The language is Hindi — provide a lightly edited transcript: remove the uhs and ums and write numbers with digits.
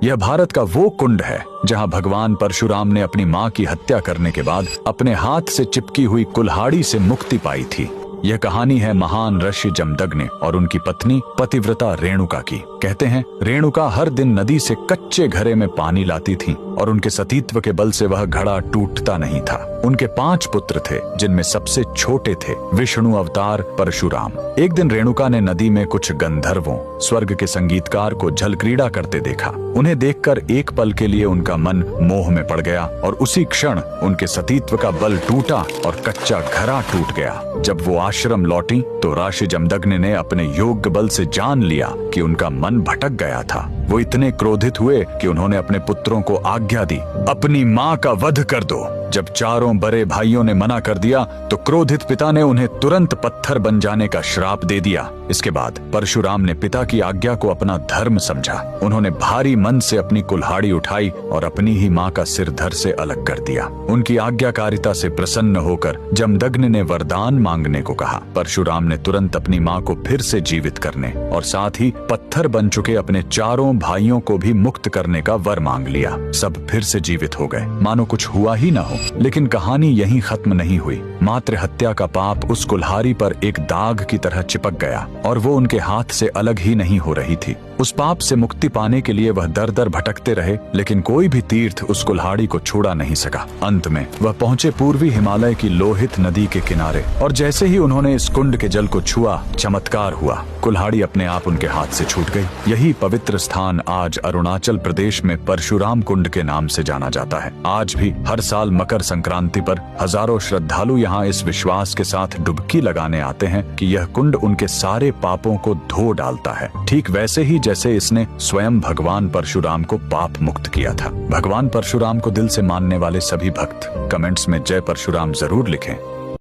यह भारत का वो कुंड है जहां भगवान परशुराम ने अपनी मां की हत्या करने के बाद अपने हाथ से चिपकी हुई कुल्हाड़ी से मुक्ति पाई थी। यह कहानी है महान ऋषि जमदग्नि और उनकी पत्नी पतिव्रता रेणुका की। कहते हैं रेणुका हर दिन नदी से कच्चे घड़े में पानी लाती थी और उनके सतीत्व के बल से वह घड़ा टूटता नहीं था। उनके 5 पुत्र थे जिनमें सबसे छोटे थे विष्णु अवतार परशुराम। एक दिन रेणुका ने नदी में कुछ गंधर्वों स्वर्ग के संगीतकार को जल क्रीड़ा करते देखा। उन्हें देखकर एक पल के लिए उनका मन मोह में पड़ गया और उसी क्षण उनके सतीत्व का बल टूटा और कच्चा घड़ा टूट गया। जब वो आश्रम लौटी तो ऋषि जमदग्नि ने अपने योग्य बल से जान लिया कि उनका मन भटक गया था। वो इतने क्रोधित हुए कि उन्होंने अपने पुत्रों को आज्ञा दी, अपनी मां का वध कर दो। जब चारों बड़े भाइयों ने मना कर दिया तो क्रोधित पिता ने उन्हें तुरंत पत्थर बन जाने का श्राप दे दिया। इसके बाद परशुराम ने पिता की आज्ञा को अपना धर्म समझा। उन्होंने भारी मन से अपनी कुल्हाड़ी उठाई और अपनी ही मां का सिर धड़ से अलग कर दिया। उनकी आज्ञाकारिता से प्रसन्न होकर जमदग्नि ने वरदान मांगने को कहा। परशुराम ने तुरंत अपनी मां को फिर से जीवित करने और साथ ही पत्थर बन चुके अपने चारों भाइयों को भी मुक्त करने का वर मांग लिया। सब फिर से जीवित हो गए, मानो कुछ हुआ ही न हो। लेकिन कहानी यहीं खत्म नहीं हुई। मातृ हत्या का पाप उस कुल्हाड़ी पर एक दाग की तरह चिपक गया और वो उनके हाथ से अलग ही नहीं हो रही थी। उस पाप से मुक्ति पाने के लिए वह दर दर भटकते रहे, लेकिन कोई भी तीर्थ उस कुल्हाड़ी को छुड़ा नहीं सका। अंत में वह पहुंचे पूर्वी हिमालय की लोहित नदी के किनारे और जैसे ही उन्होंने इस कुंड के जल को छुआ, चमत्कार हुआ। कुल्हाड़ी अपने आप उनके हाथ से छूट गई। यही पवित्र स्थान आज अरुणाचल प्रदेश में परशुराम कुंड के नाम से जाना जाता है। आज भी हर साल मकर संक्रांति पर हजारों श्रद्धालु यहाँ इस विश्वास के साथ डुबकी लगाने आते हैं कि यह कुंड उनके सारे पापों को धो डालता है, ठीक वैसे ही जैसे इसने स्वयं भगवान परशुराम को पाप मुक्त किया था। भगवान परशुराम को दिल से मानने वाले सभी भक्त कमेंट्स में जय परशुराम जरूर लिखें।